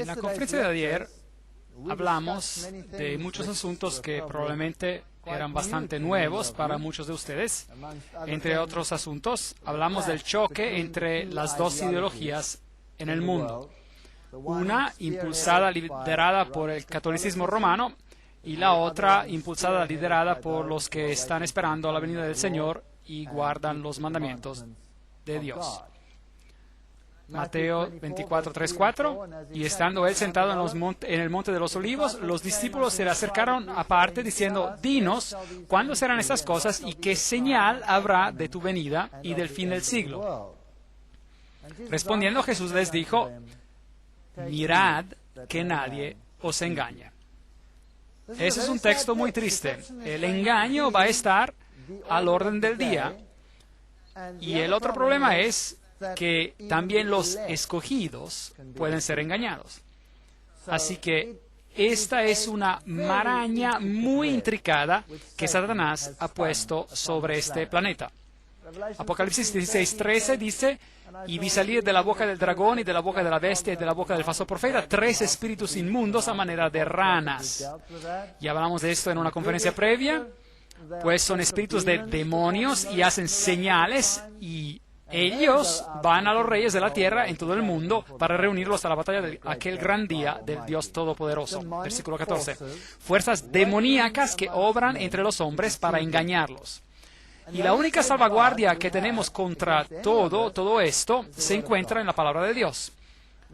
En la conferencia de ayer hablamos de muchos asuntos que probablemente eran bastante nuevos para muchos de ustedes. Entre otros asuntos, hablamos del choque entre las dos ideologías en el mundo. Una impulsada, liderada por el catolicismo romano, y la otra impulsada, liderada por los que están esperando la venida del Señor y guardan los mandamientos de Dios. Mateo 24, 3, 4. Y estando él sentado en el monte de los olivos, los discípulos se le acercaron aparte diciendo: Dinos, ¿cuándo serán estas cosas y qué señal habrá de tu venida y del fin del siglo? Respondiendo Jesús les dijo: Mirad que nadie os engañe. Ese es un texto muy triste. El engaño va a estar al orden del día. Y el otro problema es que también los escogidos pueden ser engañados. Así que esta es una maraña muy intricada que Satanás ha puesto sobre este planeta. Apocalipsis 16:13 dice: y vi salir de la boca del dragón y de la boca de la bestia y de la boca del falso profeta 3 espíritus inmundos a manera de ranas. Ya hablamos de esto en una conferencia previa. Pues son espíritus de demonios y hacen señales, y ellos van a los reyes de la tierra en todo el mundo para reunirlos a la batalla de aquel gran día del Dios Todopoderoso. Versículo 14. Fuerzas demoníacas que obran entre los hombres para engañarlos. Y la única salvaguardia que tenemos contra todo esto se encuentra en la palabra de Dios.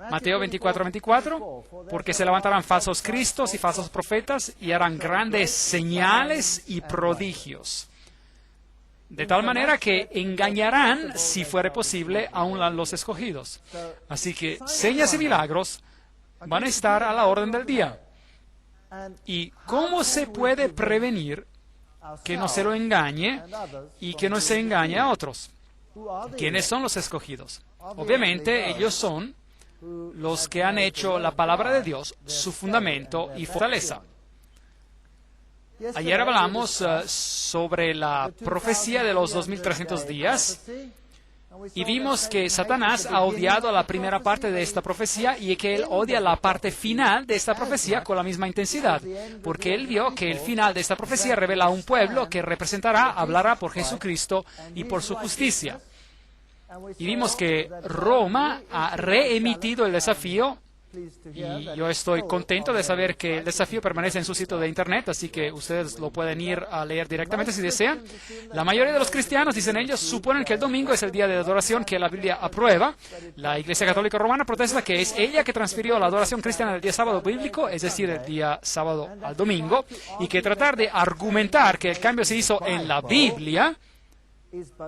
Mateo 24, 24, porque se levantarán falsos cristos y falsos profetas y harán grandes señales y prodigios, de tal manera que engañarán, si fuere posible, aún a los escogidos. Así que señas y milagros van a estar a la orden del día. ¿Y cómo se puede prevenir que no se lo engañe y que no se engañe a otros? ¿Quiénes son los escogidos? Obviamente ellos son los que han hecho la palabra de Dios su fundamento y fortaleza. Ayer hablamos sobre la profecía de los 2300 días y vimos que Satanás ha odiado la primera parte de esta profecía y que él odia la parte final de esta profecía con la misma intensidad, porque él vio que el final de esta profecía revela a un pueblo que representará, hablará por Jesucristo y por su justicia. Y vimos que Roma ha reemitido el desafío, y yo estoy contento de saber que el desafío permanece en su sitio de internet, así que ustedes lo pueden ir a leer directamente si desean. La mayoría de los cristianos, dicen ellos, suponen que el domingo es el día de adoración que la Biblia aprueba. La Iglesia Católica Romana protesta que es ella que transfirió la adoración cristiana del día sábado bíblico, es decir, el día sábado al domingo, y que tratar de argumentar que el cambio se hizo en la Biblia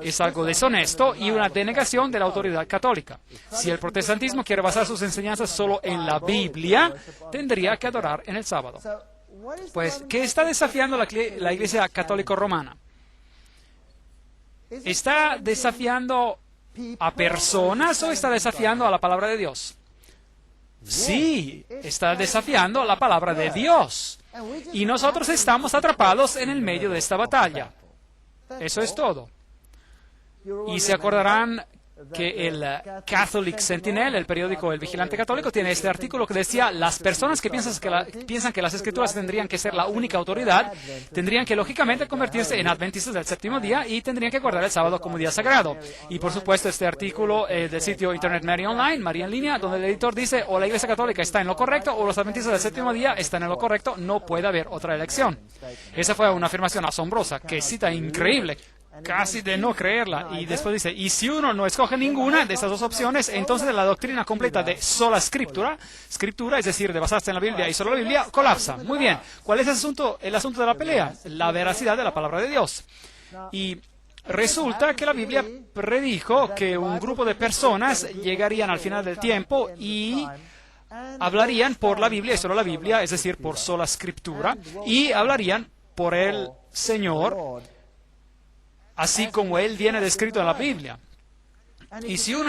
es algo deshonesto y una denegación de la autoridad católica. Si el protestantismo quiere basar sus enseñanzas solo en la Biblia, tendría que adorar en el sábado. Pues, ¿qué está desafiando la Iglesia Católica Romana? ¿Está desafiando a personas o está desafiando a la palabra de Dios? Sí, está desafiando a la palabra de Dios. Y nosotros estamos atrapados en el medio de esta batalla. Eso es todo. Y se acordarán que el Catholic Sentinel, el periódico El Vigilante Católico, tiene este artículo que decía: las personas que piensan que las Escrituras tendrían que ser la única autoridad, tendrían que lógicamente convertirse en adventistas del séptimo día y tendrían que guardar el sábado como día sagrado. Y por supuesto este artículo del sitio Internet Mary Online, María en línea, donde el editor dice: o la Iglesia Católica está en lo correcto o los adventistas del séptimo día están en lo correcto, no puede haber otra elección. Esa fue una afirmación asombrosa, que cita increíble, casi de no creerla. Y después dice: y si uno no escoge ninguna de estas dos opciones, entonces la doctrina completa de sola escritura, es decir, de basarse en la Biblia y solo la Biblia, colapsa. Muy bien, ¿cuál es el asunto de la pelea? La veracidad de la palabra de Dios. Y resulta que la Biblia predijo que un grupo de personas llegarían al final del tiempo y hablarían por la Biblia y solo la Biblia, es decir, por sola escritura, y hablarían por el Señor, así como Él viene descrito en la Biblia. Y si uno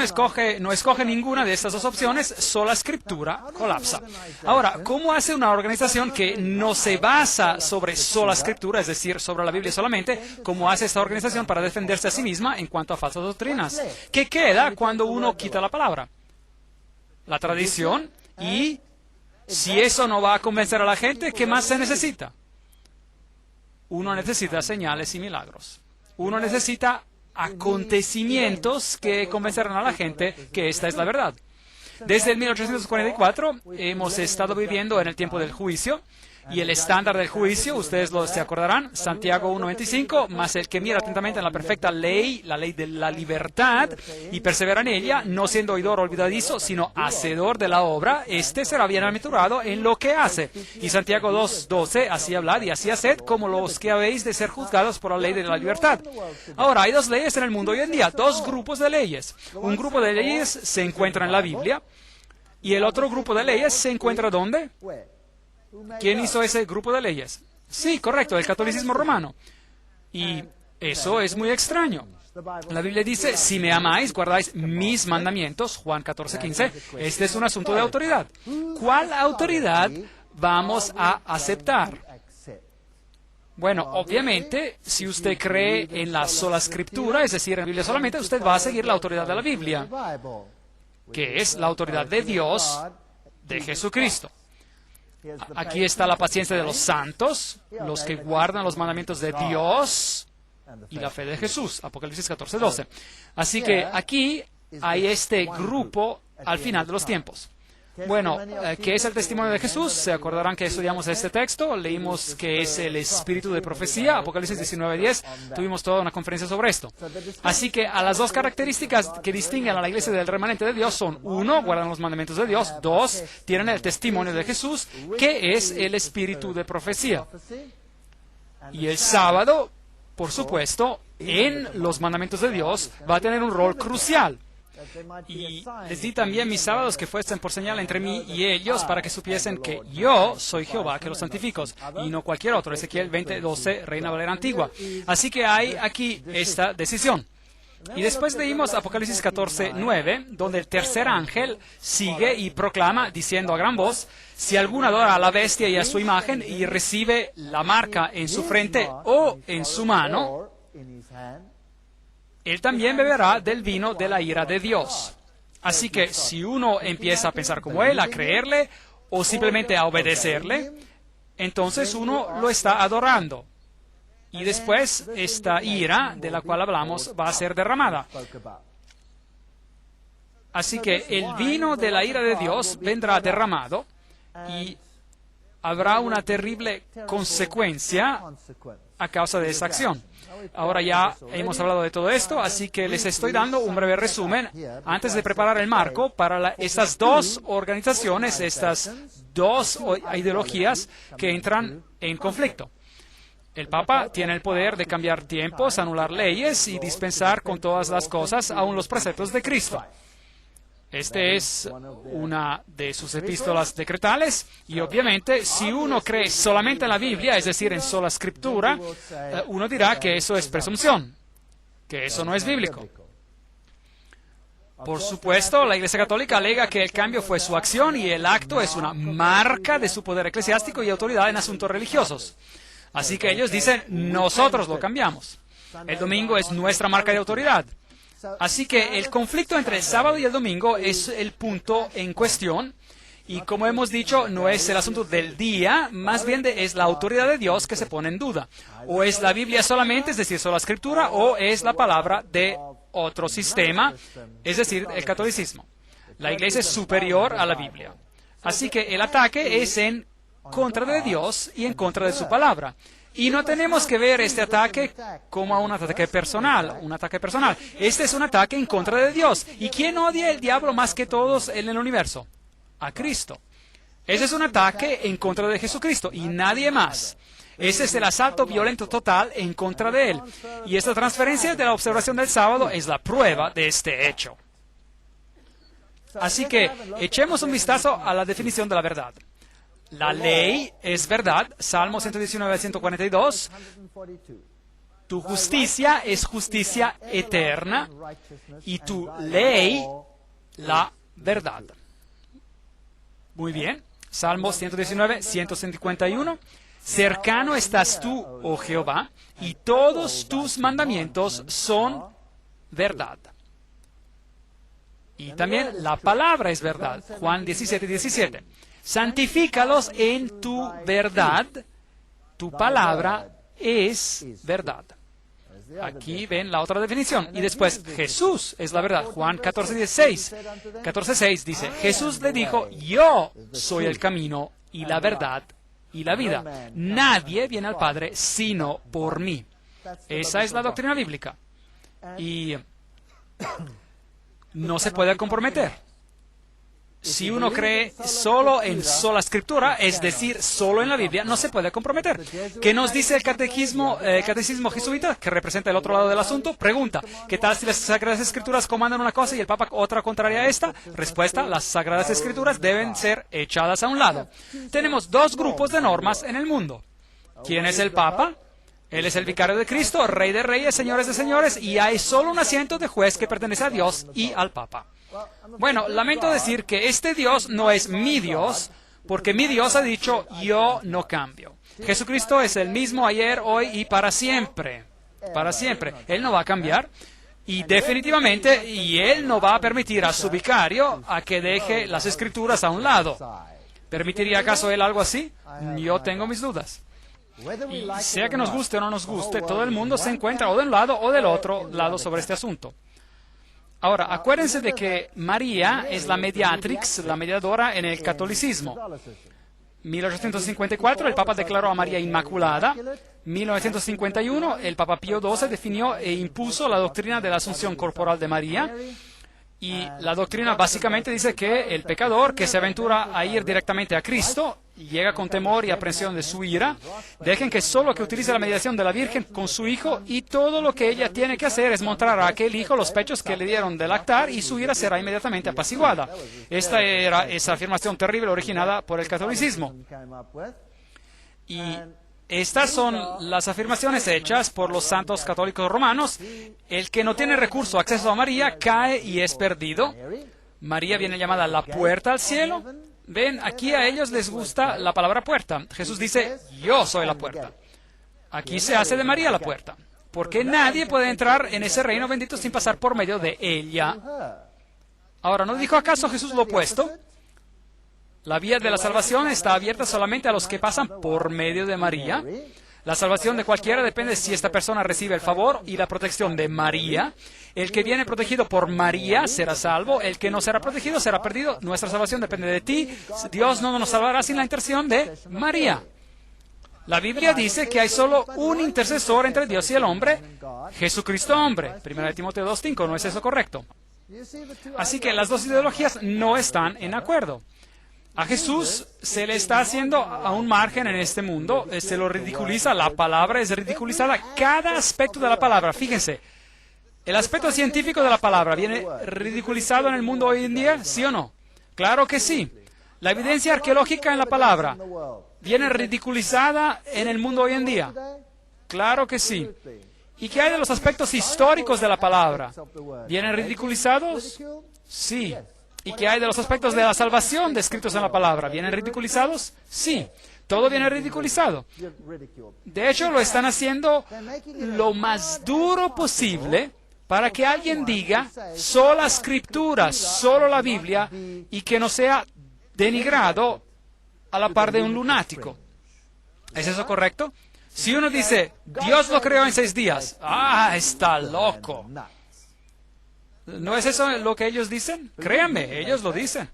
no escoge ninguna de estas dos opciones, sola escritura colapsa. Ahora, ¿cómo hace una organización que no se basa sobre sola escritura, es decir, sobre la Biblia solamente, cómo hace esta organización para defenderse a sí misma en cuanto a falsas doctrinas? ¿Qué queda cuando uno quita la palabra? La tradición y Si eso no va a convencer a la gente, ¿qué más se necesita? Uno necesita señales y milagros. Uno necesita acontecimientos que convencerán a la gente que esta es la verdad. Desde el 1844 hemos estado viviendo en el tiempo del juicio, y el estándar del juicio, ustedes se acordarán, Santiago 1:25, mas el que mira atentamente en la perfecta ley, la ley de la libertad, y persevera en ella, no siendo oidor olvidadizo, sino hacedor de la obra, este será bienaventurado en lo que hace. Y Santiago 2:12, así hablad y así haced, como los que habéis de ser juzgados por la ley de la libertad. Ahora, hay dos leyes en el mundo hoy en día, dos grupos de leyes. Un grupo de leyes se encuentra en la Biblia, y el otro grupo de leyes se encuentra ¿dónde? ¿Quién hizo ese grupo de leyes? Sí, correcto, el catolicismo romano. Y eso es muy extraño. La Biblia dice, si me amáis, guardáis mis mandamientos, Juan 14:15. Este es un asunto de autoridad. ¿Cuál autoridad vamos a aceptar? Bueno, obviamente, si usted cree en la sola escritura, es decir, en la Biblia solamente, usted va a seguir la autoridad de la Biblia, que es la autoridad de Dios, de Jesucristo. Aquí está la paciencia de los santos, los que guardan los mandamientos de Dios y la fe de Jesús, Apocalipsis 14:12. Así que aquí hay este grupo al final de los tiempos. Bueno, ¿qué es el testimonio de Jesús? Se acordarán que estudiamos este texto, leímos que es el espíritu de profecía, Apocalipsis 19:10, tuvimos toda una conferencia sobre esto. Así que a las dos características que distinguen a la iglesia del remanente de Dios son, uno, guardan los mandamientos de Dios, dos, tienen el testimonio de Jesús, que es el espíritu de profecía. Y el sábado, por supuesto, en los mandamientos de Dios va a tener un rol crucial. Y les di también mis sábados que fuesen por señal entre mí y ellos para que supiesen que yo soy Jehová que los santifico y no cualquier otro. Ezequiel 20:12, Reina Valera Antigua. Así que hay aquí esta decisión. Y después leímos Apocalipsis 14:9, donde el tercer ángel sigue y proclama, diciendo a gran voz, si alguno adora a la bestia y a su imagen y recibe la marca en su frente o en su mano, él también beberá del vino de la ira de Dios. Así que si uno empieza a pensar como él, a creerle o simplemente a obedecerle, entonces uno lo está adorando. Y después esta ira de la cual hablamos va a ser derramada. Así que el vino de la ira de Dios vendrá derramado y habrá una terrible consecuencia a causa de esa acción. Ahora ya hemos hablado de todo esto, así que les estoy dando un breve resumen antes de preparar el marco para estas dos organizaciones, estas dos ideologías que entran en conflicto. El Papa tiene el poder de cambiar tiempos, anular leyes y dispensar con todas las cosas, aun los preceptos de Cristo. Este es una de sus epístolas decretales y obviamente si uno cree solamente en la Biblia, es decir, en sola escritura, uno dirá que eso es presunción, que eso no es bíblico. Por supuesto, la Iglesia Católica alega que el cambio fue su acción y el acto es una marca de su poder eclesiástico y autoridad en asuntos religiosos. Así que ellos dicen, nosotros lo cambiamos. El domingo es nuestra marca de autoridad. Así que el conflicto entre el sábado y el domingo es el punto en cuestión. Y como hemos dicho, no es el asunto del día, más bien es la autoridad de Dios que se pone en duda. O es la Biblia solamente, es decir, solo la Escritura, o es la palabra de otro sistema, es decir, el catolicismo. La Iglesia es superior a la Biblia. Así que el ataque es en contra de Dios y en contra de su palabra. Y no tenemos que ver este ataque como un ataque personal, Este es un ataque en contra de Dios. ¿Y quién odia el diablo más que todos en el universo? A Cristo. Ese es un ataque en contra de Jesucristo y nadie más. Ese es el asalto violento total en contra de Él. Y esta transferencia de la observación del sábado es la prueba de este hecho. Así que echemos un vistazo a la definición de la verdad. La ley es verdad, Salmo 119, 142. Tu justicia es justicia eterna y tu ley la verdad. Muy bien, Salmo 119, 151. Cercano estás tú, oh Jehová, y todos tus mandamientos son verdad. Y también la palabra es verdad, Juan 17, 17. santifícalos en tu verdad. Tu palabra es verdad. Aquí ven la otra definición. Y después, Jesús es la verdad. Juan 14:16. 14:6 dice, Jesús le dijo, yo soy el camino y la verdad y la vida. Nadie viene al Padre sino por mí. Esa es la doctrina bíblica. Y no se puede comprometer. Si uno cree solo en sola escritura, es decir, solo en la Biblia, no se puede comprometer. ¿Qué nos dice el catecismo jesuita, que representa el otro lado del asunto? Pregunta, ¿qué tal si las Sagradas Escrituras comandan una cosa y el Papa otra contraria a esta? Respuesta, las Sagradas Escrituras deben ser echadas a un lado. Tenemos dos grupos de normas en el mundo. ¿Quién es el Papa? Él es el vicario de Cristo, Rey de Reyes, Señores de Señores, y hay solo un asiento de juez que pertenece a Dios y al Papa. Bueno, lamento decir que este Dios no es mi Dios, porque mi Dios ha dicho, yo no cambio. Jesucristo es el mismo ayer, hoy y para siempre. Para siempre. Él no va a cambiar. Y definitivamente, y Él no va a permitir a su vicario a que deje las Escrituras a un lado. ¿Permitiría acaso Él algo así? Yo tengo mis dudas. Y sea que nos guste o no nos guste, todo el mundo se encuentra o de un lado o del otro lado sobre este asunto. Ahora, acuérdense de que María es la mediatrix, la mediadora en el catolicismo. 1854, el Papa declaró a María Inmaculada. 1951, el Papa Pío XII definió e impuso la doctrina de la asunción corporal de María. Y la doctrina básicamente dice que el pecador que se aventura a ir directamente a Cristo llega con temor y aprensión de su ira. Dejen que solo que utilice la mediación de la Virgen con su hijo, y todo lo que ella tiene que hacer es mostrar a aquel hijo los pechos que le dieron de lactar y su ira será inmediatamente apaciguada. Esta era esa afirmación terrible originada por el catolicismo. Y estas son las afirmaciones hechas por los santos católicos romanos. El que no tiene recurso o acceso a María cae y es perdido. María viene llamada la puerta al cielo. Ven, aquí a ellos les gusta la palabra puerta. Jesús dice, yo soy la puerta. Aquí se hace de María la puerta, porque nadie puede entrar en ese reino bendito sin pasar por medio de ella. Ahora, ¿no dijo acaso Jesús lo opuesto? La vía de la salvación está abierta solamente a los que pasan por medio de María. La salvación de cualquiera depende si esta persona recibe el favor y la protección de María. El que viene protegido por María será salvo. El que no será protegido será perdido. Nuestra salvación depende de ti. Dios no nos salvará sin la intercesión de María. La Biblia dice que hay solo un intercesor entre Dios y el hombre, Jesucristo hombre. 1 Timoteo 2:5, ¿no es eso correcto? Así que las dos ideologías no están en acuerdo. A Jesús se le está haciendo a un margen en este mundo, se lo ridiculiza, la palabra es ridiculizada, cada aspecto de la palabra. Fíjense, ¿el aspecto científico de la palabra viene ridiculizado en el mundo hoy en día? ¿Sí o no? Claro que sí. La evidencia arqueológica en la palabra viene ridiculizada en el mundo hoy en día. Claro que sí. ¿Y qué hay de los aspectos históricos de la palabra? ¿Vienen ridiculizados? Sí. ¿Y qué hay de los aspectos de la salvación descritos en la palabra? ¿Vienen ridiculizados? Sí. Todo viene ridiculizado. De hecho, lo están haciendo lo más duro posible para que alguien diga sola escritura, solo la Biblia, y que no sea denigrado a la par de un lunático. ¿Es eso correcto? Si uno dice, Dios lo creó en 6 días, está loco. ¿No es eso lo que ellos dicen? Créanme, ellos lo dicen.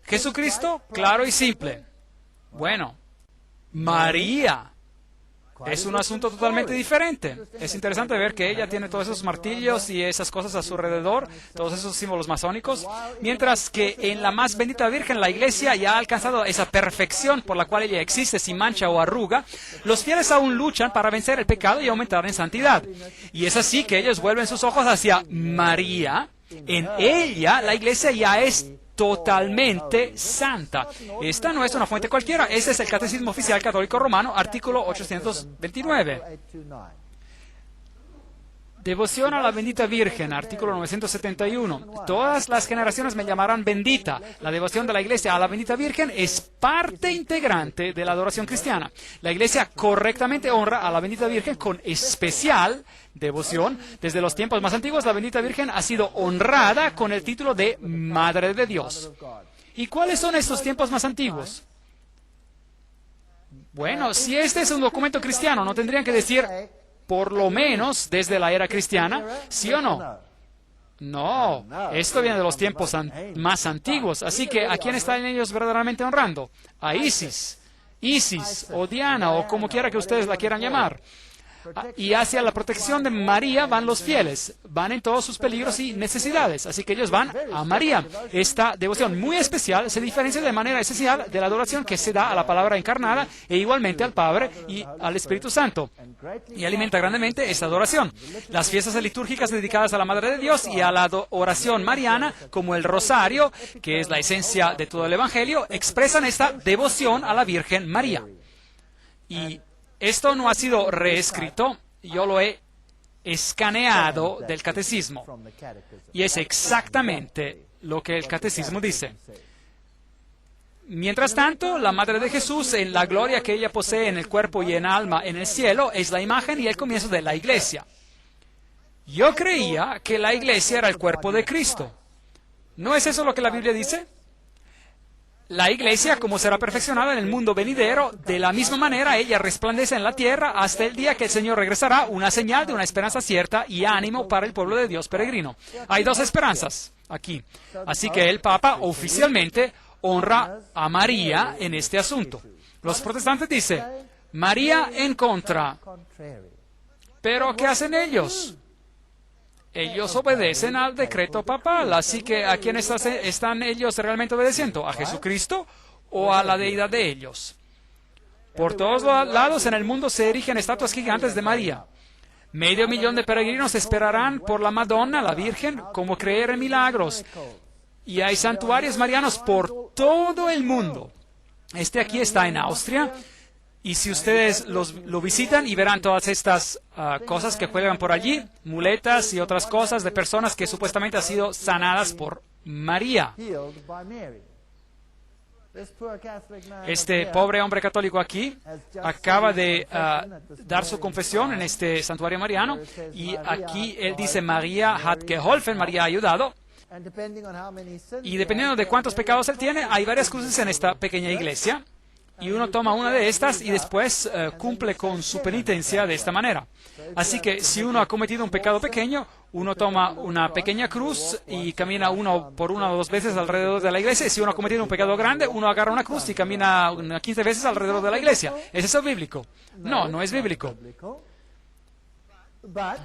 Jesucristo, claro y simple. Bueno, María es un asunto totalmente diferente. Es interesante ver que ella tiene todos esos martillos y esas cosas a su alrededor, todos esos símbolos masónicos, mientras que en la más bendita Virgen, la Iglesia ya ha alcanzado esa perfección por la cual ella existe sin mancha o arruga. Los fieles aún luchan para vencer el pecado y aumentar en santidad. Y es así que ellos vuelven sus ojos hacia María. En ella, la Iglesia ya es totalmente santa. Esta no es una fuente cualquiera. Este es el Catecismo Oficial Católico Romano, artículo 829. Devoción a la bendita Virgen, artículo 971. Todas las generaciones me llamarán bendita. La devoción de la Iglesia a la bendita Virgen es parte integrante de la adoración cristiana. La Iglesia correctamente honra a la bendita Virgen con especial devoción. Desde los tiempos más antiguos, la bendita Virgen ha sido honrada con el título de Madre de Dios. ¿Y cuáles son estos tiempos más antiguos? Bueno, si este es un documento cristiano, ¿no tendrían que decir, por lo menos, desde la era cristiana? ¿Sí o no? No, esto viene de los tiempos más antiguos. Así que, ¿a quién están ellos verdaderamente honrando? A Isis, o Diana, o como quiera que ustedes la quieran llamar. Y hacia la protección de María van los fieles, van en todos sus peligros y necesidades, así que ellos van a María. Esta devoción muy especial se diferencia de manera esencial de la adoración que se da a la palabra encarnada e igualmente al Padre y al Espíritu Santo, y alimenta grandemente esta adoración. Las fiestas litúrgicas dedicadas a la Madre de Dios y a la oración mariana, como el rosario, que es la esencia de todo el Evangelio, expresan esta devoción a la Virgen María. Y esto no ha sido reescrito, yo lo he escaneado del catecismo. Y es exactamente lo que el catecismo dice. Mientras tanto, la Madre de Jesús, en la gloria que ella posee en el cuerpo y en alma en el cielo, es la imagen y el comienzo de la Iglesia. Yo creía que la Iglesia era el cuerpo de Cristo. ¿No es eso lo que la Biblia dice? La Iglesia, como será perfeccionada en el mundo venidero, de la misma manera ella resplandece en la tierra hasta el día que el Señor regresará, una señal de una esperanza cierta y ánimo para el pueblo de Dios peregrino. Hay dos esperanzas aquí. Así que el Papa oficialmente honra a María en este asunto. Los protestantes dicen, María en contra. Pero ¿qué hacen ellos? Ellos obedecen al decreto papal, así que ¿a quién están ellos realmente obedeciendo? ¿A Jesucristo o a la deidad de ellos? Por todos lados en el mundo se erigen estatuas gigantes de María. 500,000 de peregrinos esperarán por la Madonna, la Virgen, como creer en milagros. Y hay santuarios marianos por todo el mundo. Este aquí está en Austria. Y si ustedes lo visitan y verán todas estas cosas que juegan por allí, muletas y otras cosas de personas que supuestamente han sido sanadas por María. Este pobre hombre católico aquí acaba de dar su confesión en este santuario mariano y aquí él dice, María hat geholfen, María ha ayudado. Y dependiendo de cuántos pecados él tiene, hay varias cruces en esta pequeña iglesia. Y uno toma una de estas y después cumple con su penitencia de esta manera. Así que si uno ha cometido un pecado pequeño, uno toma una pequeña cruz y camina por una o dos veces alrededor de la iglesia. Y si uno ha cometido un pecado grande, uno agarra una cruz y camina 15 veces alrededor de la iglesia. ¿Es eso bíblico? No, no es bíblico.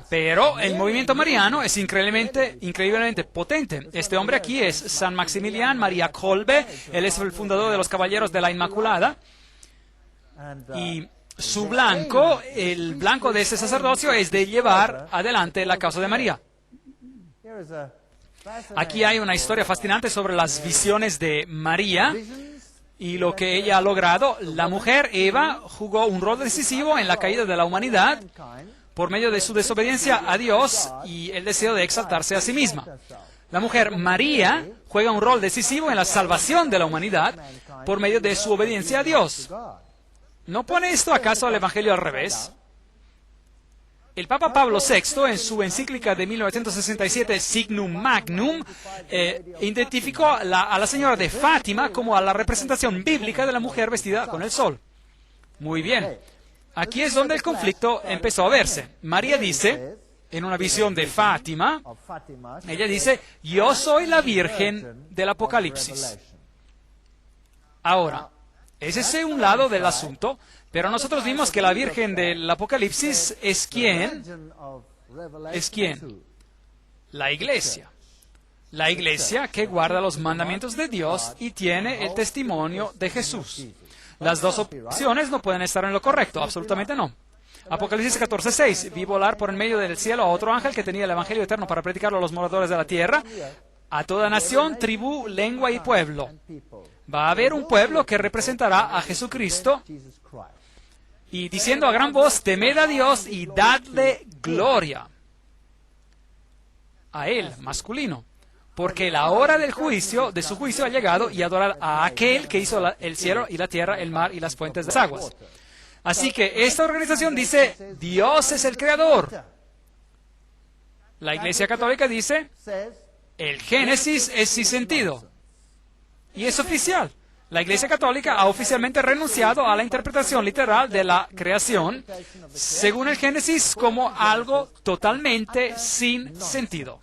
Pero el movimiento mariano es increíblemente potente. Este hombre aquí es San Maximilian María Kolbe. Él es el fundador de los Caballeros de la Inmaculada. Y su blanco, el blanco de ese sacerdocio, es de llevar adelante la causa de María. Aquí hay una historia fascinante sobre las visiones de María y lo que ella ha logrado. La mujer, Eva, jugó un rol decisivo en la caída de la humanidad por medio de su desobediencia a Dios y el deseo de exaltarse a sí misma. La mujer María juega un rol decisivo en la salvación de la humanidad por medio de su obediencia a Dios. ¿No pone esto acaso al Evangelio al revés? El Papa Pablo VI, en su encíclica de 1967, Signum Magnum, identificó a la señora de Fátima como a la representación bíblica de la mujer vestida con el sol. Muy bien. Aquí es donde el conflicto empezó a verse. María dice, en una visión de Fátima, ella dice, yo soy la Virgen del Apocalipsis. Ahora, ese es un lado del asunto, pero nosotros vimos que la Virgen del Apocalipsis es ¿quién? ¿Es quién? La Iglesia. La Iglesia que guarda los mandamientos de Dios y tiene el testimonio de Jesús. Las dos opciones no pueden estar en lo correcto, absolutamente no. Apocalipsis 14:6, vi volar por en medio del cielo a otro ángel que tenía el Evangelio eterno para predicarlo a los moradores de la tierra, a toda nación, tribu, lengua y pueblo. Va a haber un pueblo que representará a Jesucristo y diciendo a gran voz, temed a Dios y dadle gloria. A Él, masculino. Porque la hora del juicio, de su juicio ha llegado y adorad a aquel que hizo el cielo y la tierra, el mar y las fuentes de las aguas. Así que esta organización dice, Dios es el creador. La Iglesia Católica dice, el Génesis es sin sentido. y es oficial. La Iglesia Católica ha oficialmente renunciado a la interpretación literal de la creación, según el Génesis, como algo totalmente sin sentido.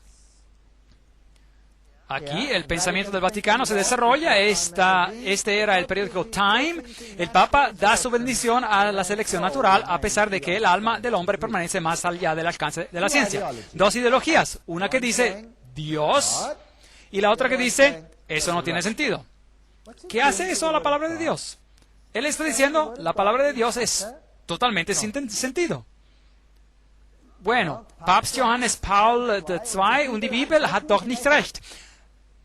Aquí el pensamiento del Vaticano se desarrolla. Este era el periódico Time. El Papa da su bendición a la selección natural, a pesar de que el alma del hombre permanece más allá del alcance de la ciencia. Dos ideologías. Una que dice Dios y la otra que dice eso no tiene sentido. ¿Qué hace eso a la palabra de Dios? Él está diciendo la palabra de Dios es totalmente sin sentido. Bueno, Papst Johannes Paul II und die Bibel hat doch nicht recht.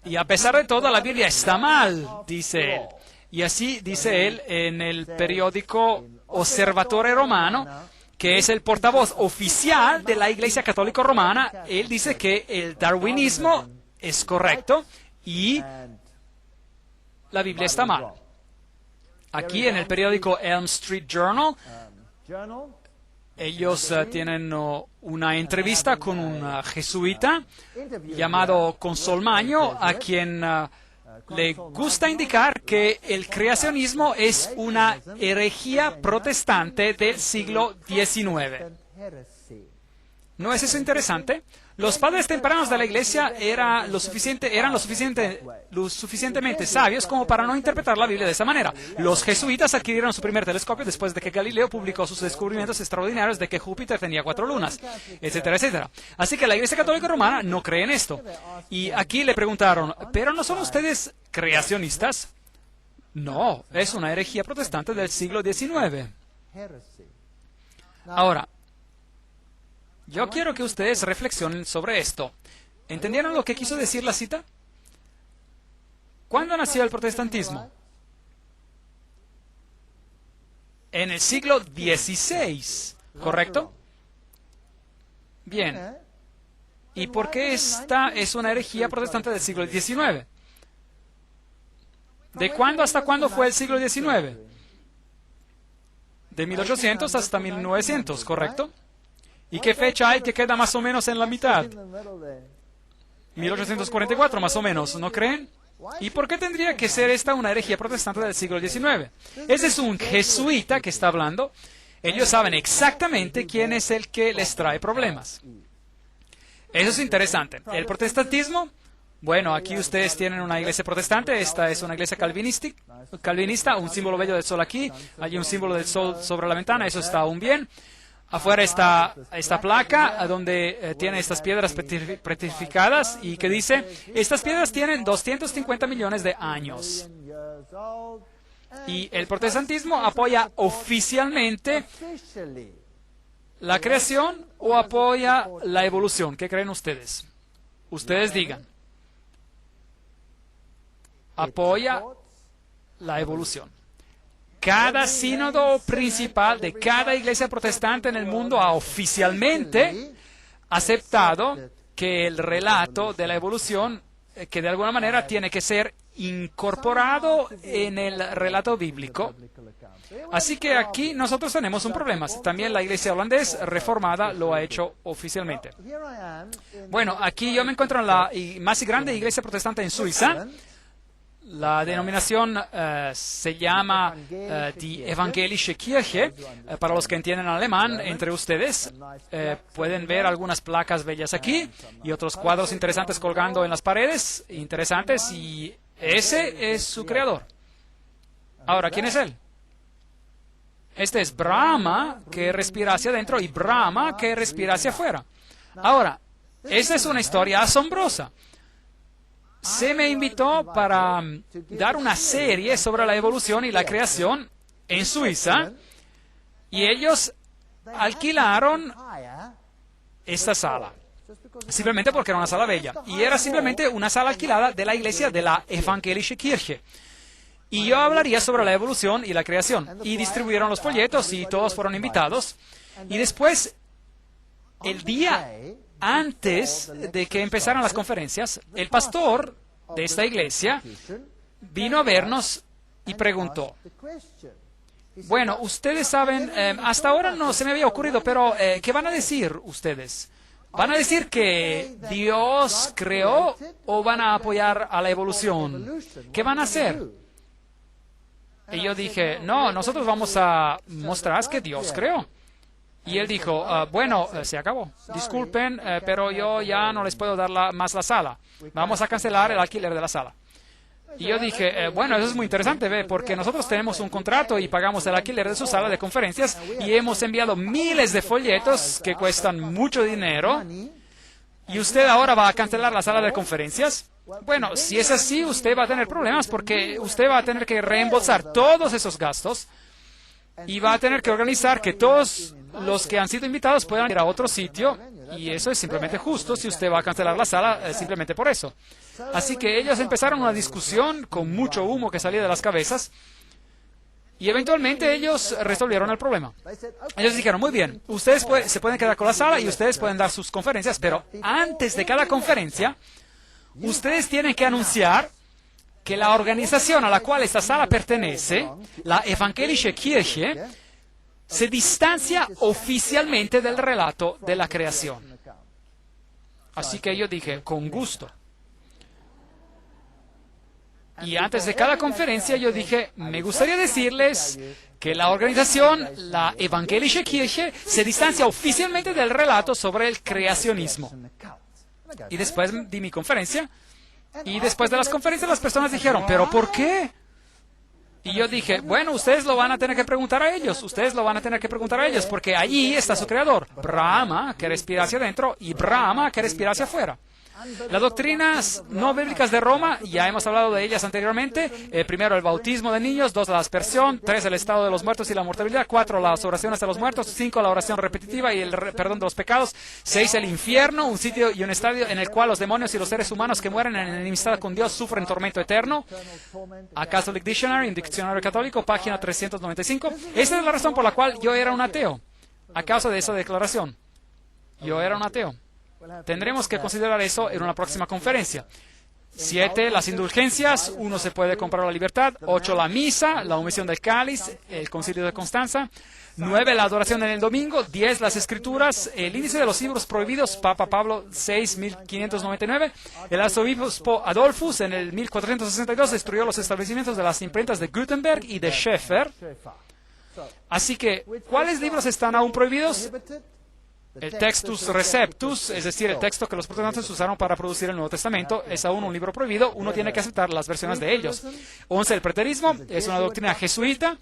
Y a pesar de todo, la Biblia está mal, dice él. Y así dice él en el periódico Osservatore Romano, que es el portavoz oficial de la Iglesia Católica Romana. Él dice que el darwinismo es correcto y la Biblia está mal. Aquí en el periódico Elm Street Journal, ellos tienen una entrevista con un jesuita llamado Consolmaño, a quien le gusta indicar que el creacionismo es una herejía protestante del siglo XIX. ¿No es eso interesante? Los padres tempranos de la Iglesia eran lo suficientemente sabios como para no interpretar la Biblia de esa manera. Los jesuitas adquirieron su primer telescopio después de que Galileo publicó sus descubrimientos extraordinarios de que Júpiter tenía 4 lunas, etcétera, etcétera. Así que la Iglesia Católica Romana no cree en esto. Y aquí le preguntaron, ¿pero no son ustedes creacionistas? No, es una herejía protestante del siglo XIX. Ahora, yo quiero que ustedes reflexionen sobre esto. ¿Entendieron lo que quiso decir la cita? ¿Cuándo nació el protestantismo? En el siglo XVI, ¿correcto? Bien. ¿Y por qué esta es una herejía protestante del siglo XIX? ¿De cuándo hasta cuándo fue el siglo XIX? De 1800 hasta 1900, ¿correcto? ¿Y qué fecha hay que queda más o menos en la mitad? 1844, más o menos, ¿no creen? ¿Y por qué tendría que ser esta una herejía protestante del siglo XIX? Ese es un jesuita que está hablando. Ellos saben exactamente quién es el que les trae problemas. Eso es interesante. El protestantismo, bueno, aquí ustedes tienen una iglesia protestante. Esta es una iglesia calvinista, un símbolo bello del sol aquí. Hay un símbolo del sol sobre la ventana, eso está aún bien. Afuera está esta placa donde tiene estas piedras petrificadas y que dice, estas piedras tienen 250 millones de años. Y el protestantismo apoya oficialmente la creación o apoya la evolución. ¿Qué creen ustedes? Ustedes digan. Apoya la evolución. Cada sínodo principal de cada iglesia protestante en el mundo ha oficialmente aceptado que el relato de la evolución, que de alguna manera tiene que ser incorporado en el relato bíblico. Así que aquí nosotros tenemos un problema. También la iglesia holandesa reformada lo ha hecho oficialmente. Bueno, aquí yo me encuentro en la más grande iglesia protestante en Suiza. La denominación se llama Die Evangelische Kirche. Para los que entienden alemán, entre ustedes pueden ver algunas placas bellas aquí y otros cuadros interesantes colgando en las paredes, interesantes, y ese es su creador. Ahora, ¿quién es él? Este es Brahma, que respira hacia adentro, y Brahma, que respira hacia afuera. Ahora, esta es una historia asombrosa. Se me invitó para dar una serie sobre la evolución y la creación en Suiza, y ellos alquilaron esta sala, simplemente porque era una sala bella, y era simplemente una sala alquilada de la iglesia de la Evangelische Kirche. Y yo hablaría sobre la evolución y la creación, y distribuyeron los folletos y todos fueron invitados, y después, el día antes de que empezaran las conferencias, el pastor de esta iglesia vino a vernos y preguntó, bueno, ustedes saben, hasta ahora no se me había ocurrido, pero ¿qué van a decir ustedes? ¿Van a decir que Dios creó o van a apoyar a la evolución? ¿Qué van a hacer? Y yo dije, no, nosotros vamos a mostrar que Dios creó. Y él dijo, bueno, se acabó. Disculpen, pero yo ya no les puedo dar más la sala. Vamos a cancelar el alquiler de la sala. Y yo dije, bueno, eso es muy interesante, ¿ve? Porque nosotros tenemos un contrato y pagamos el alquiler de su sala de conferencias y hemos enviado miles de folletos que cuestan mucho dinero. ¿Y usted ahora va a cancelar la sala de conferencias? Bueno, si es así, usted va a tener problemas porque usted va a tener que reembolsar todos esos gastos y va a tener que organizar que todos los que han sido invitados puedan ir a otro sitio. Y eso es simplemente justo si usted va a cancelar la sala simplemente por eso. Así que ellos empezaron una discusión con mucho humo que salía de las cabezas y eventualmente ellos resolvieron el problema. Ellos dijeron, muy bien, ustedes se pueden quedar con la sala y ustedes pueden dar sus conferencias, pero antes de cada conferencia, ustedes tienen que anunciar que la organización a la cual esta sala pertenece, la Evangelische Kirche, se distancia oficialmente del relato de la creación. Así que yo dije, con gusto. Y antes de cada conferencia yo dije, me gustaría decirles que la organización, la Evangelische Kirche, se distancia oficialmente del relato sobre el creacionismo. Y después di mi conferencia, y después de las conferencias las personas dijeron, ¿pero por qué? Y yo dije, bueno, ustedes lo van a tener que preguntar a ellos, porque allí está su creador, Brahma, que respira hacia adentro, y Brahma, que respira hacia afuera. Las doctrinas no bíblicas de Roma, ya hemos hablado de ellas anteriormente. Primero, el bautismo de niños. 2, la aspersión. 3, el estado de los muertos y la mortalidad. 4, las oraciones de los muertos. 5, la oración repetitiva y el perdón de los pecados. 6, el infierno, un sitio y un estadio en el cual los demonios y los seres humanos que mueren en enemistad con Dios sufren tormento eterno. A Catholic Dictionary, en Diccionario Católico, página 395. Esa es la razón por la cual yo era un ateo, a causa de esa declaración. Yo era un ateo. Tendremos que considerar eso en una próxima conferencia. 7, las indulgencias. 1, se puede comprar la libertad. 8, la misa, la omisión del cáliz, el concilio de Constanza. 9, la adoración en el domingo. 10, las escrituras, el índice de los libros prohibidos, Papa Pablo VI, 1599. El arzobispo Adolphus en el 1462 destruyó los establecimientos de las imprentas de Gutenberg y de Schaeffer. Así que, ¿cuáles libros están aún prohibidos? El Textus Receptus, es decir, el texto que los protestantes usaron para producir el Nuevo Testamento, es aún un libro prohibido. Uno tiene que aceptar las versiones de ellos. 11, el preterismo, es una doctrina jesuita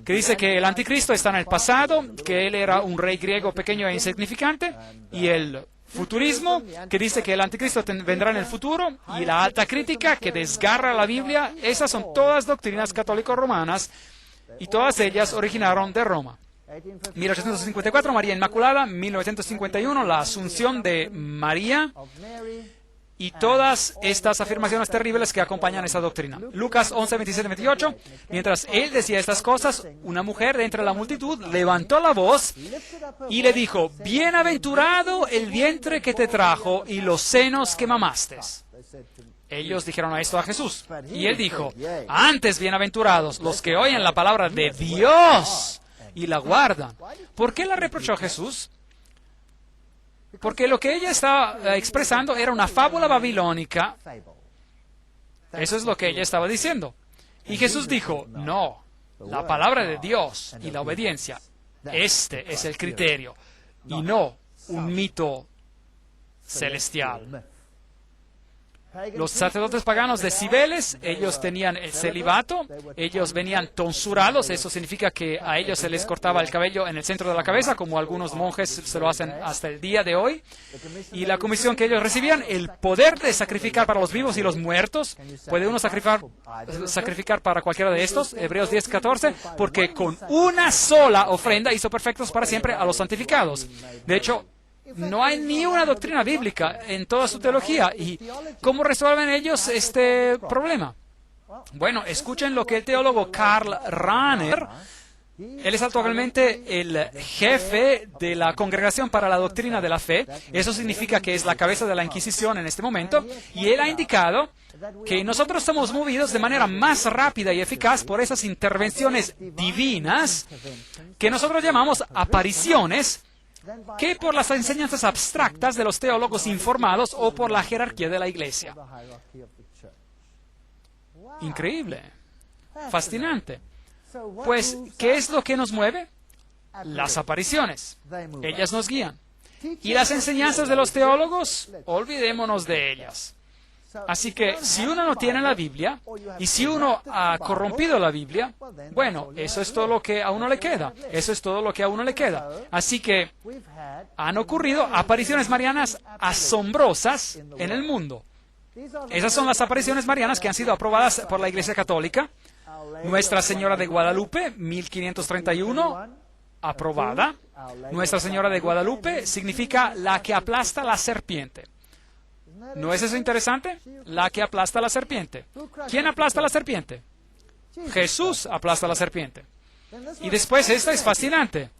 que dice que el anticristo está en el pasado, que él era un rey griego pequeño e insignificante. Y el futurismo, que dice que el anticristo vendrá en el futuro. Y la alta crítica, que desgarra la Biblia. Esas son todas doctrinas católico-romanas y todas ellas originaron de Roma. 1854, María Inmaculada. 1951, la Asunción de María. Y todas estas afirmaciones terribles que acompañan esa doctrina. Lucas 11, 27, 28. Mientras él decía estas cosas, una mujer de entre la multitud levantó la voz y le dijo, bienaventurado el vientre que te trajo y los senos que mamaste. Ellos dijeron esto a Jesús. Y él dijo, antes bienaventurados los que oyen la palabra de Dios y la guardan. ¿Por qué la reprochó Jesús? Porque lo que ella estaba expresando era una fábula babilónica. Eso es lo que ella estaba diciendo. Y Jesús dijo, no, la palabra de Dios y la obediencia, este es el criterio, y no un mito celestial. Los sacerdotes paganos de Cibeles, ellos tenían el celibato, ellos venían tonsurados, eso significa que a ellos se les cortaba el cabello en el centro de la cabeza, como algunos monjes se lo hacen hasta el día de hoy. Y la comisión que ellos recibían, el poder de sacrificar para los vivos y los muertos. ¿Puede uno sacrificar para cualquiera de estos? Hebreos 10:14, porque con una sola ofrenda hizo perfectos para siempre a los santificados. De hecho, no hay ni una doctrina bíblica en toda su teología. ¿Y cómo resuelven ellos este problema? Bueno, escuchen lo que el teólogo Karl Rahner, él es actualmente el jefe de la Congregación para la Doctrina de la Fe. Eso significa que es la cabeza de la Inquisición en este momento. Y él ha indicado que nosotros somos movidos de manera más rápida y eficaz por esas intervenciones divinas que nosotros llamamos apariciones, que por las enseñanzas abstractas de los teólogos informados o por la jerarquía de la Iglesia. Increíble, fascinante. Pues, ¿qué es lo que nos mueve? Las apariciones. Ellas nos guían. Y las enseñanzas de los teólogos, olvidémonos de ellas. Así que si uno no tiene la Biblia, y si uno ha corrompido la Biblia, bueno, eso es todo lo que a uno le queda. Eso es todo lo que a uno le queda. Así que han ocurrido apariciones marianas asombrosas en el mundo. Esas son las apariciones marianas que han sido aprobadas por la Iglesia Católica. Nuestra Señora de Guadalupe, 1531, aprobada. Nuestra Señora de Guadalupe significa la que aplasta la serpiente. ¿No es eso interesante? La que aplasta la serpiente. ¿Quién aplasta la serpiente? Jesús aplasta la serpiente. Y después, esta es fascinante,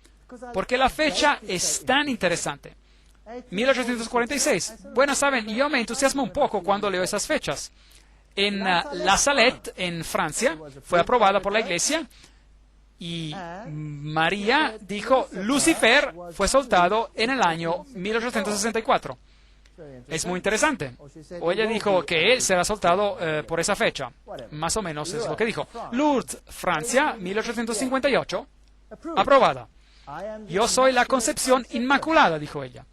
porque la fecha es tan interesante. 1846. Bueno, saben, yo me entusiasmo un poco cuando leo esas fechas. En La Salette, en Francia, fue aprobada por la Iglesia, y María dijo, Lucifer fue soltado en el año 1864. Es muy interesante. O ella dijo que él será soltado por esa fecha. Más o menos es lo que dijo. Lourdes, Francia, 1858, aprobada. Yo soy la concepción inmaculada, dijo ella.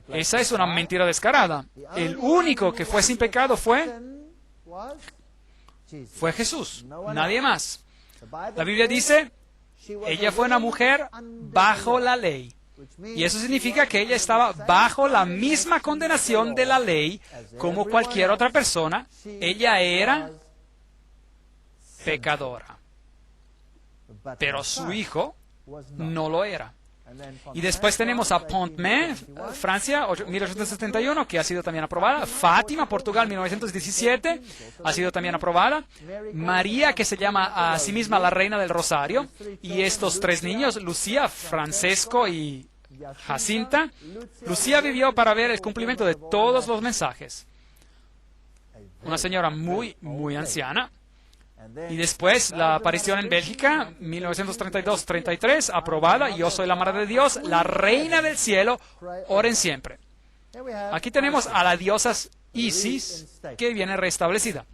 Esa es una mentira descarada. El único que fue sin pecado fue Jesús, nadie más. La Biblia dice, ella fue una mujer bajo la ley. Y eso significa que ella estaba bajo la misma condenación de la ley como cualquier otra persona. Ella era pecadora. Pero su hijo no lo era. Y después tenemos a Pontmain, Francia, 1871, que ha sido también aprobada. Fátima, Portugal, 1917, ha sido también aprobada. María, que se llama a sí misma la Reina del Rosario. Y estos tres niños, Lucía, Francesco y Jacinta. Lucía vivió para ver el cumplimiento de todos los mensajes. Una señora muy, muy anciana. Y después la aparición en Bélgica, 1932-33, aprobada. Yo soy la Madre de Dios, la Reina del Cielo, oren siempre. Aquí tenemos a la diosa Isis, que viene restablecida.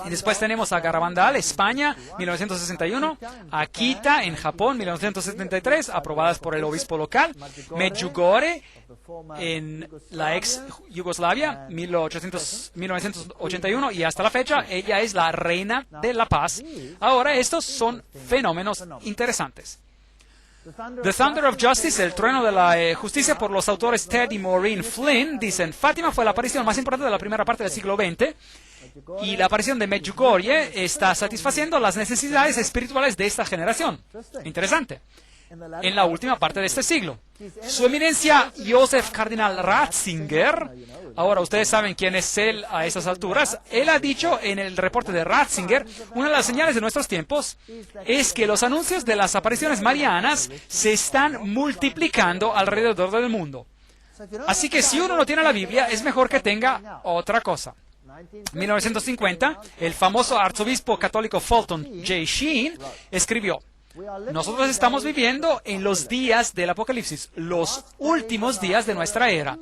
Y después tenemos a Garabandal, España, 1961, Akita, en Japón, 1973, aprobadas por el obispo local, Medjugorje, en la ex Yugoslavia, 1981, y hasta la fecha, ella es la reina de la paz. Ahora, estos son fenómenos interesantes. The Thunder of Justice, el trueno de la justicia, por los autores Ted y Maureen Flynn, dicen, Fátima fue la aparición más importante de la primera parte del siglo XX, y la aparición de Medjugorje está satisfaciendo las necesidades espirituales de esta generación. Interesante. En la última parte de este siglo. Su eminencia, Joseph Cardinal Ratzinger, ahora ustedes saben quién es él a esas alturas, él ha dicho en el reporte de Ratzinger, una de las señales de nuestros tiempos es que los anuncios de las apariciones marianas se están multiplicando alrededor del mundo. Así que si uno no tiene la Biblia, es mejor que tenga otra cosa. 1950, el famoso arzobispo católico Fulton J. Sheen escribió, nosotros estamos viviendo en los días del Apocalipsis, los últimos días de nuestra era.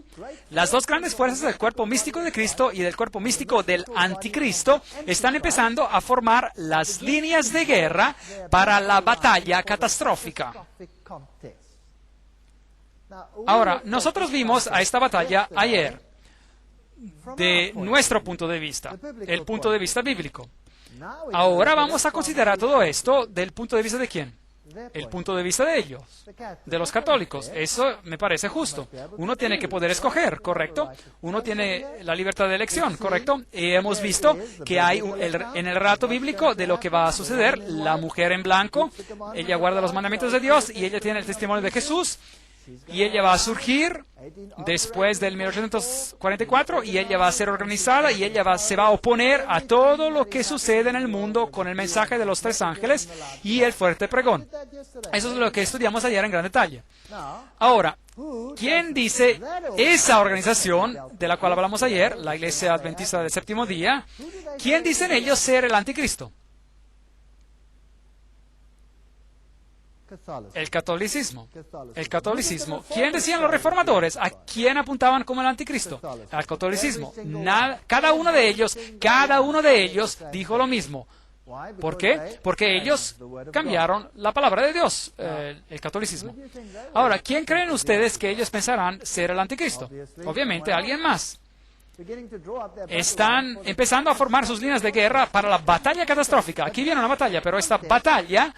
Las dos grandes fuerzas del cuerpo místico de Cristo y del cuerpo místico del anticristo están empezando a formar las líneas de guerra para la batalla catastrófica. Ahora, nosotros vimos a esta batalla ayer, de nuestro punto de vista, el punto de vista bíblico. Ahora vamos a considerar todo esto del punto de vista de quién. El punto de vista de ellos, de los católicos. Eso me parece justo. Uno tiene que poder escoger, ¿correcto? Uno tiene la libertad de elección, ¿correcto? Y hemos visto que hay en el relato bíblico de lo que va a suceder. La mujer en blanco, ella guarda los mandamientos de Dios y ella tiene el testimonio de Jesús. Y ella va a surgir después del 1844 y ella va a ser organizada y ella se va a oponer a todo lo que sucede en el mundo con el mensaje de los tres ángeles y el fuerte pregón. Eso es lo que estudiamos ayer en gran detalle. Ahora, ¿quién dice esa organización de la cual hablamos ayer, la Iglesia Adventista del Séptimo Día? ¿Quién dicen ellos ser el anticristo? El catolicismo. El catolicismo. ¿Quién decían los reformadores? ¿A quién apuntaban como el anticristo? Al catolicismo. Cada uno de ellos dijo lo mismo. ¿Por qué? Porque ellos cambiaron la palabra de Dios, el catolicismo. Ahora, ¿quién creen ustedes que ellos pensarán ser el anticristo? Obviamente, alguien más. Están empezando a formar sus líneas de guerra para la batalla catastrófica. Aquí viene una batalla, pero esta batalla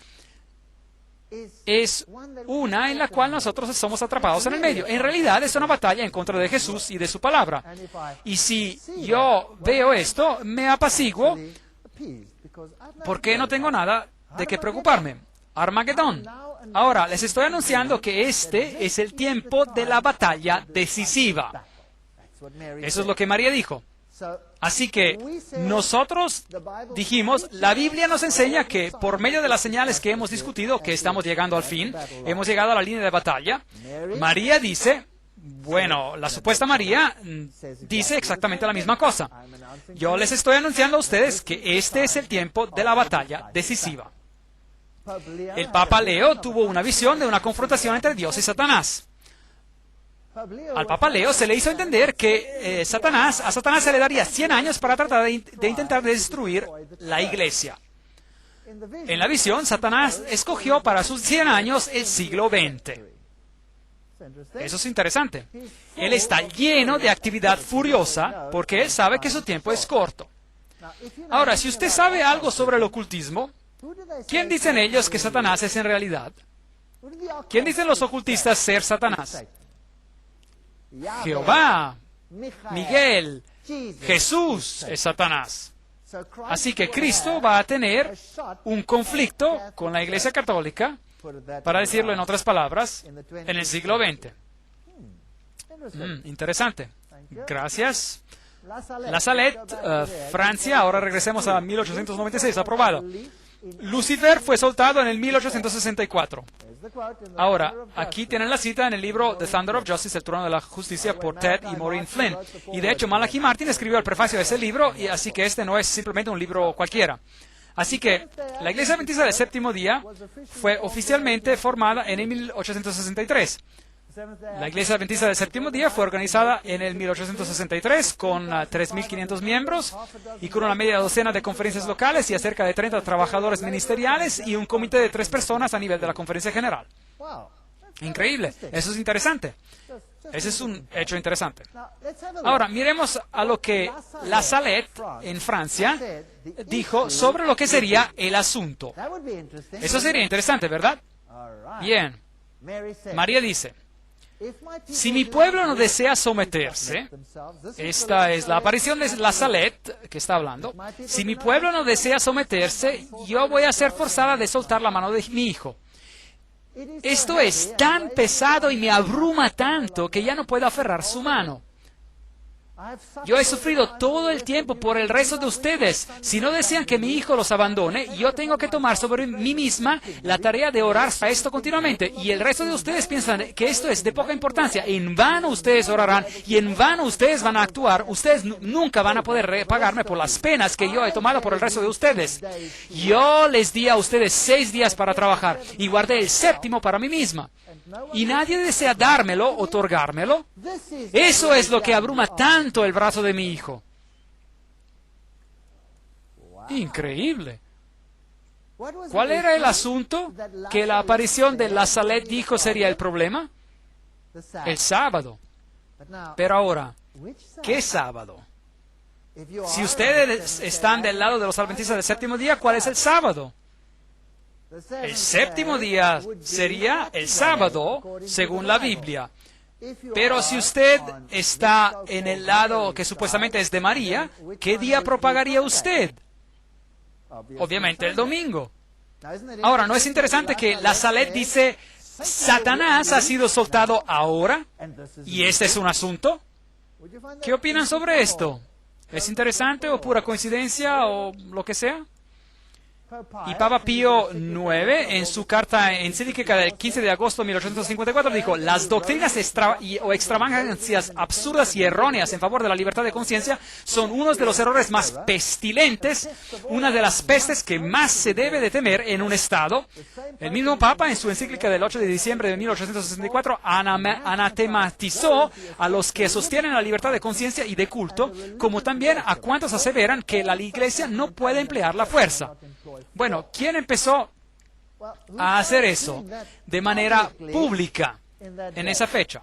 es una en la cual nosotros somos atrapados en el medio. En realidad es una batalla en contra de Jesús y de su palabra. Y si yo veo esto, me apaciguo porque no tengo nada de qué preocuparme. Armagedón. Ahora, les estoy anunciando que este es el tiempo de la batalla decisiva. Eso es lo que María dijo. Así que nosotros dijimos, la Biblia nos enseña que por medio de las señales que hemos discutido, que estamos llegando al fin, hemos llegado a la línea de batalla. María dice, bueno, la supuesta María dice exactamente la misma cosa. Yo les estoy anunciando a ustedes que este es el tiempo de la batalla decisiva. El Papa Leo tuvo una visión de una confrontación entre Dios y Satanás. Al Papa Leo se le hizo entender que a Satanás se le daría 100 años para tratar de intentar destruir la iglesia. En la visión, Satanás escogió para sus 100 años el siglo XX. Eso es interesante. Él está lleno de actividad furiosa porque él sabe que su tiempo es corto. Ahora, si usted sabe algo sobre el ocultismo, ¿quién dicen ellos que Satanás es en realidad? ¿Quién dicen los ocultistas ser Satanás? Jehová, Miguel, Jesús es Satanás. Así que Cristo va a tener un conflicto con la Iglesia Católica, para decirlo en otras palabras, en el siglo XX. Interesante. Gracias. La Salette, Francia, ahora regresemos a 1896, aprobado. Lucifer fue soltado en el 1864. Ahora, aquí tienen la cita en el libro The Thunder of Justice, el trono de la justicia, por Ted y Maureen Flynn. Y de hecho, Malachi Martin escribió el prefacio de ese libro, y así que este no es simplemente un libro cualquiera. Así que la Iglesia Adventista del Séptimo Día fue oficialmente formada en el 1863. La Iglesia Adventista del Séptimo Día fue organizada en el 1863 con 3.500 miembros y con una media docena de conferencias locales y a cerca de 30 trabajadores ministeriales y un comité de 3 personas a nivel de la Conferencia General. Increíble. Eso es interesante. Ese es un hecho interesante. Ahora, miremos a lo que la Salette en Francia dijo sobre lo que sería el asunto. Eso sería interesante, ¿verdad? Bien. María dice, si mi pueblo no desea someterse, esta es la aparición de la Salette que está hablando, si mi pueblo no desea someterse, yo voy a ser forzada de soltar la mano de mi hijo. Esto es tan pesado y me abruma tanto que ya no puedo aferrar su mano. Yo he sufrido todo el tiempo por el resto de ustedes. Si no desean que mi hijo los abandone, yo tengo que tomar sobre mí misma la tarea de orar a esto continuamente. Y el resto de ustedes piensan que esto es de poca importancia. En vano ustedes orarán y en vano ustedes van a actuar. Ustedes nunca van a poder pagarme por las penas que yo he tomado por el resto de ustedes. Yo les di a ustedes 6 días para trabajar y guardé el 7º para mí misma. Y nadie desea dármelo, otorgármelo. Eso es lo que abruma tanto el brazo de mi hijo. Increíble. ¿Cuál era el asunto que la aparición de la Salette dijo sería el problema? El sábado. Pero ahora, ¿qué sábado? Si ustedes están del lado de los adventistas del séptimo día, ¿cuál es el sábado? El séptimo día sería el sábado, según la Biblia. Pero si usted está en el lado que supuestamente es de María, ¿qué día propagaría usted? Obviamente el domingo. Ahora, ¿no es interesante que la Salette dice, Satanás ha sido soltado ahora? ¿Y este es un asunto? ¿Qué opinan sobre esto? ¿Es interesante o pura coincidencia o lo que sea? Y Papa Pío IX, en su carta encíclica del 15 de agosto de 1854, dijo: las doctrinas o extravagancias absurdas y erróneas en favor de la libertad de conciencia son unos de los errores más pestilentes, una de las pestes que más se debe de temer en un Estado. El mismo Papa, en su encíclica del 8 de diciembre de 1864, anatematizó a los que sostienen la libertad de conciencia y de culto, como también a cuantos aseveran que la Iglesia no puede emplear la fuerza. Bueno, ¿quién empezó a hacer eso de manera pública en esa fecha?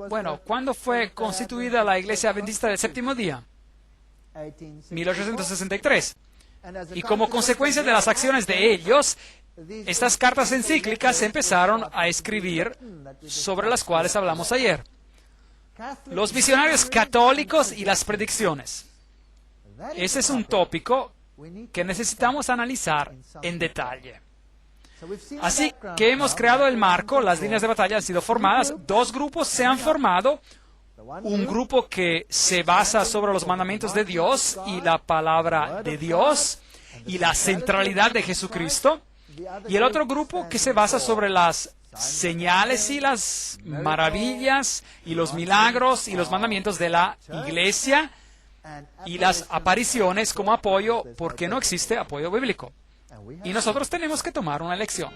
Bueno, ¿cuándo fue constituida la Iglesia Adventista del Séptimo Día? 1863. Y como consecuencia de las acciones de ellos, estas cartas encíclicas se empezaron a escribir, sobre las cuales hablamos ayer. Los misionarios católicos y las predicciones. Ese es un tópico que necesitamos analizar en detalle. Así que hemos creado el marco, las líneas de batalla han sido formadas, dos grupos se han formado, un grupo que se basa sobre los mandamientos de Dios y la palabra de Dios y la centralidad de Jesucristo, y el otro grupo que se basa sobre las señales y las maravillas y los milagros y los mandamientos de la Iglesia y las apariciones como apoyo, porque no existe apoyo bíblico. Y nosotros tenemos que tomar una elección.